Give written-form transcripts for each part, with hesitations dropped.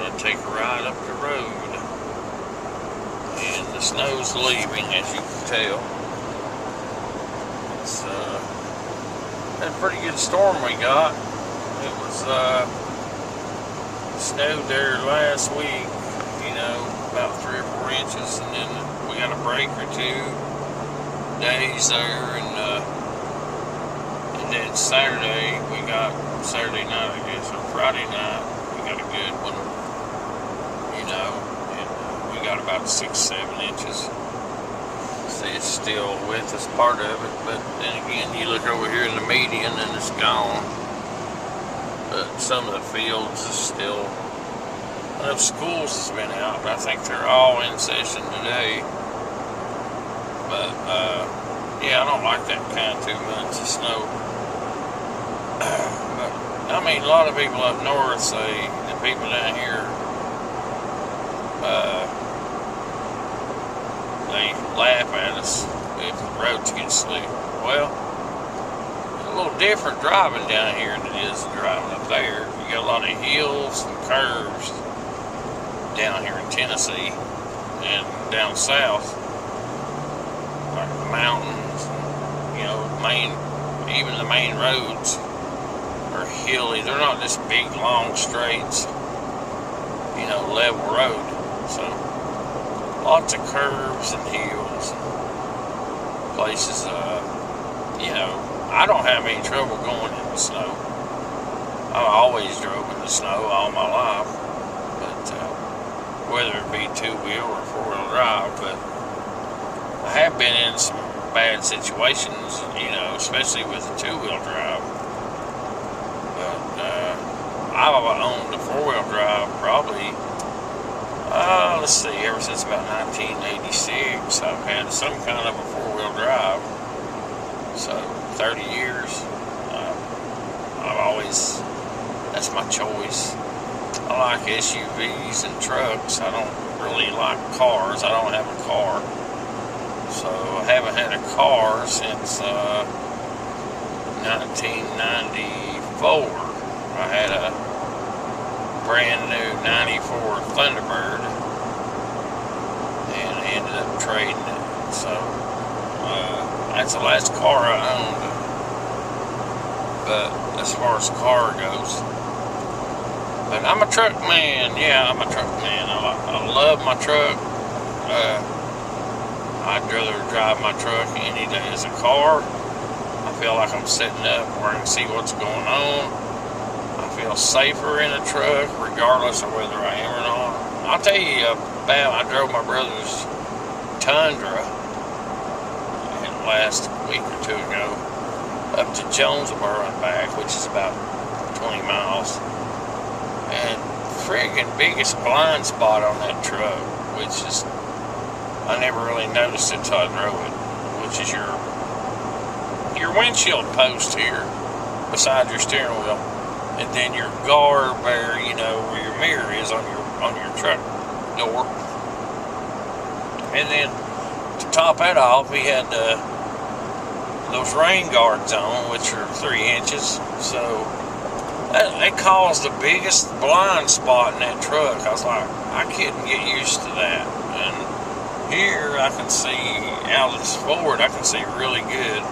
going to take a ride up the road. And the snow's leaving, as you can tell. It's a pretty good storm we got. It was snowed there last week, about 3 or 4 inches, and then we got a break or 2 days there, and then Saturday night, I guess, or Friday night, we got a good one, and we got about 6-7 inches. See, it's still with us, part of it, but then again, you look over here in the median and it's gone. But some of the fields is still, enough schools has been out, but I think they're all in session today. But yeah, I don't like that kind too much of snow. But I mean, a lot of people up north say the people down here, they laugh at us if the roads get slick. Well, it's a little different driving down here than it is driving up there. You got a lot of hills and curves down here in Tennessee and down south, like the mountains, even the main roads are hilly. They're not just big, long straights, level road. So lots of curves and hills and places. I don't have any trouble going in the snow. I've always drove in the snow all my life, but whether it be 2-wheel or 4-wheel drive. But I have been in some bad situations, especially with the 2-wheel drive. But I've owned a 4-wheel drive probably, let's see, ever since about 1986. I've had some kind of a 4-wheel drive. So 30 years. That's my choice. I like SUVs and trucks. I don't really like cars. I don't have a car. So I haven't had a car since 1994. I had a brand new 94 Thunderbird and I ended up trading it. So that's the last car I owned. But as far as the car goes, but I'm a truck man. Yeah, I'm a truck man. I love my truck. I'd rather drive my truck any day as a car. I feel like I'm sitting up where I can see what's going on. I feel safer in a truck regardless of whether I am or not. I'll tell you about, I drove my brother's Tundra last week or 2 ago up to Jonesboro and back, which is about 20 miles. And friggin' biggest blind spot on that truck, which is, I never really noticed it until I drove it, which is your windshield post here beside your steering wheel, and then your guard there, where your mirror is on your truck door. And then to top that off, we had those rain guards on, which are 3 inches. So that caused the biggest blind spot in that truck. I was like, I couldn't get used to that. And here I can see, out of this Ford, I can see really good.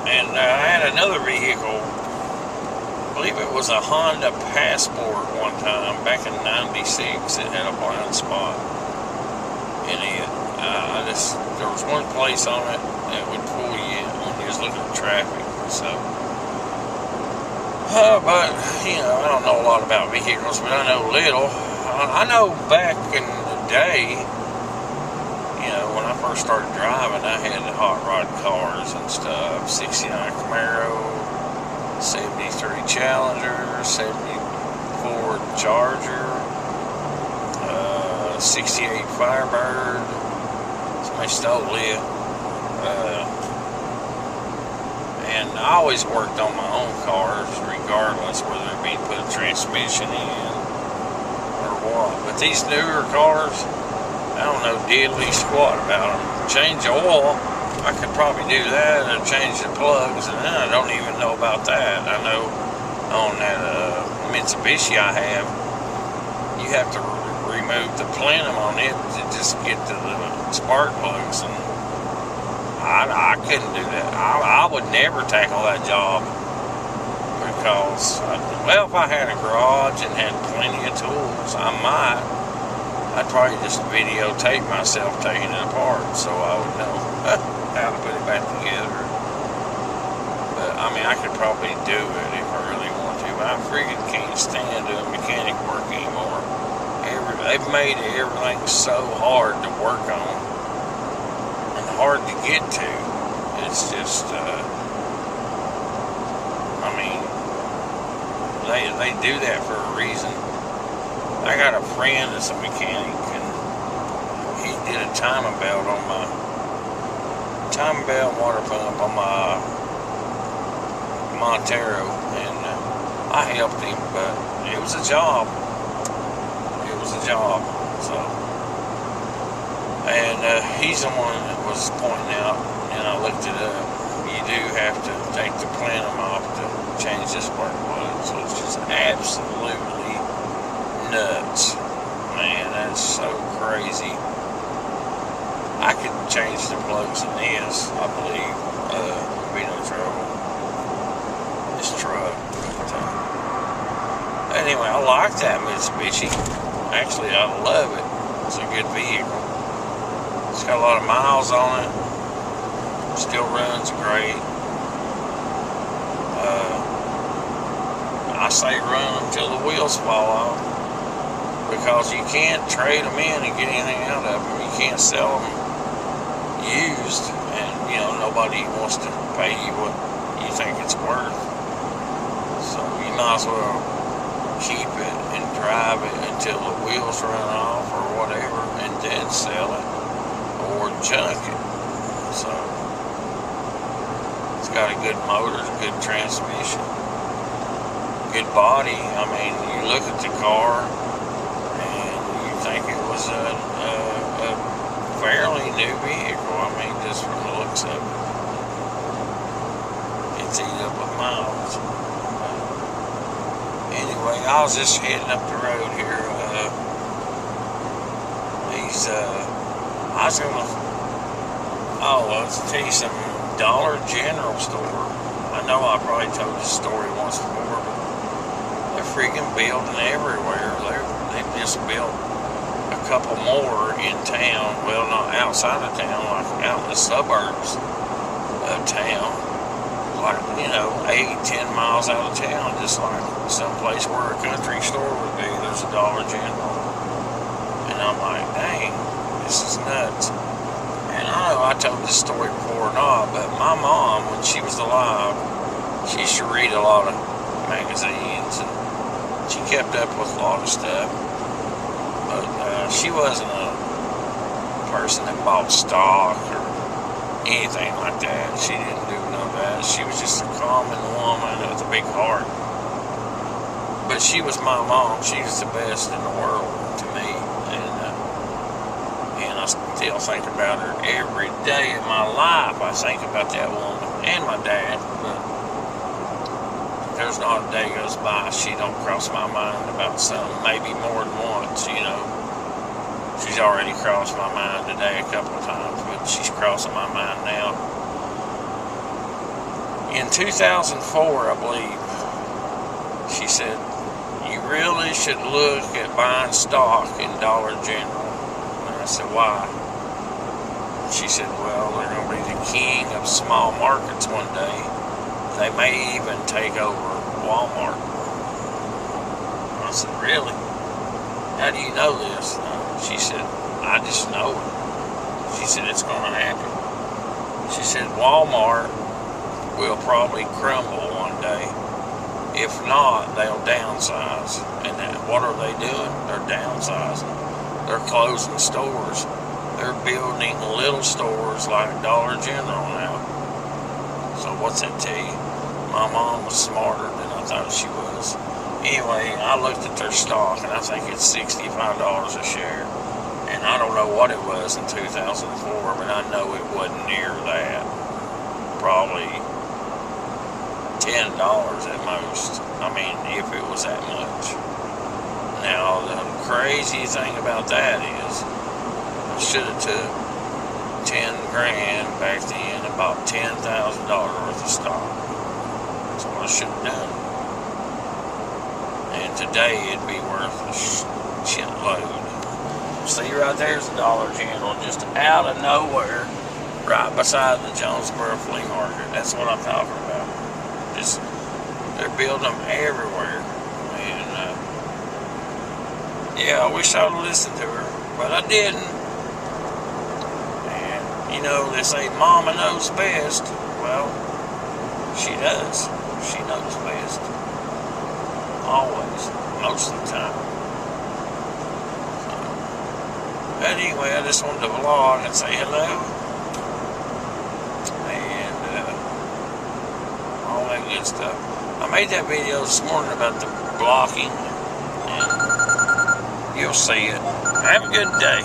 And I had another vehicle, I believe it was a Honda Passport one time, back in '96, it had a blind spot in it. There was one place on it that would fool you when you was looking at traffic. So, but, I don't know a lot about vehicles, but I know little. I know back in the day, when I first started driving, I had the hot rod cars and stuff, 69 Camaro, 73 Challenger, 74 Charger, 68 Firebird. Somebody stole it. And I always worked on my own cars, regardless whether it be put a transmission in or what. But these newer cars, I don't know diddly squat about them. Change the oil, I could probably do that, or change the plugs, and I don't even know about that. I know on that Mitsubishi I have, you have to remove the plenum on it to just get to the spark plugs, and I couldn't do that. I would never tackle that job because, well, if I had a garage and had plenty of tools, I might. I'd probably just videotape myself taking it apart so I would know how to put it back together. But, I mean, I could probably do it if I really want to, but I freaking can't stand doing mechanic work anymore. They've made everything so hard to work on and hard to get to. It's just, I mean, they do that for a reason. I got a friend that's a mechanic, and he did a timing belt on my water pump on my Montero, and I helped him, but it was a job. So, and he's the one that was pointing out, and I looked it up. You do have to take the plenum off to change this spark plug, so it's just absolutely nuts. Man, that's so crazy. I could change the plugs in this, I believe. There'd be no trouble. This truck. But, anyway, I like that Mitsubishi. Actually, I love it. It's a good vehicle. It's got a lot of miles on it. Still runs great. I say run until the wheels fall off, because you can't trade them in and get anything out of them. You can't sell them used, and nobody wants to pay you what you think it's worth. So you might as well keep it and drive it until the wheels run off or whatever, and then sell it or junk it. So it's got a good motor, good transmission, good body. I mean, you look at the car and you think it was a fairly new vehicle. I mean, just from the looks of it. It's eat up with miles. Anyway, I was just heading up the road here. I was gonna, let's tell you something. Dollar General store. I know I probably told this story once before, but they're freaking building everywhere. They've just built a couple more in town. Well, not outside of town, like out in the suburbs of town. Like, 8-10 miles out of town, just like someplace where a country store would be, there's a Dollar General. And I'm like, dang, this is nuts. And I know I told this story before or not, but my mom, when she was alive, she used to read a lot of magazines, and she kept up with a lot of stuff. But she wasn't a person that bought stock or anything like that. She didn't do none of that. She was just a common woman with a big heart. But she was my mom. She was the best in the world to me. And I still think about her every day of my life. I think about that woman and my dad. But there's not a day goes by she don't cross my mind about something. Maybe more than once, She's already crossed my mind today a couple of times, but she's crossing my mind now. In 2004, I believe, she said, you really should look at buying stock in Dollar General. And I said, why? She said, well, they're going to be the king of small markets one day. They may even take over Walmart. I said, really? How do you know this? She said, I just know it. She said, it's going to happen. She said, Walmart will probably crumble one day. If not, they'll downsize. And what are they doing? They're downsizing. They're closing stores. They're building little stores like Dollar General now. So what's that tell you? My mom was smarter than I thought she was. Anyway, I looked at their stock, and I think it's $65 a share. And I don't know what it was in 2004, but I know it wasn't near that. Probably $10 at most. I mean, if it was that much. crazy thing about that is I should have took 10 grand back then and bought $10,000 worth of stock. That's what I should have done. And today it'd be worth a shitload. See, right there's the Dollar General, just out of nowhere, right beside the Jonesboro Flea Market. That's what I'm talking about. Just, they're building them everywhere. And, yeah, I wish I would have listened to her, but I didn't. And, you know, they say Mama knows best. Well, she does. She knows best. Always. Most of the time. But anyway, I just wanted to vlog and say hello. And all that good stuff. I made that video this morning about the blocking. And you'll see it. Have a good day.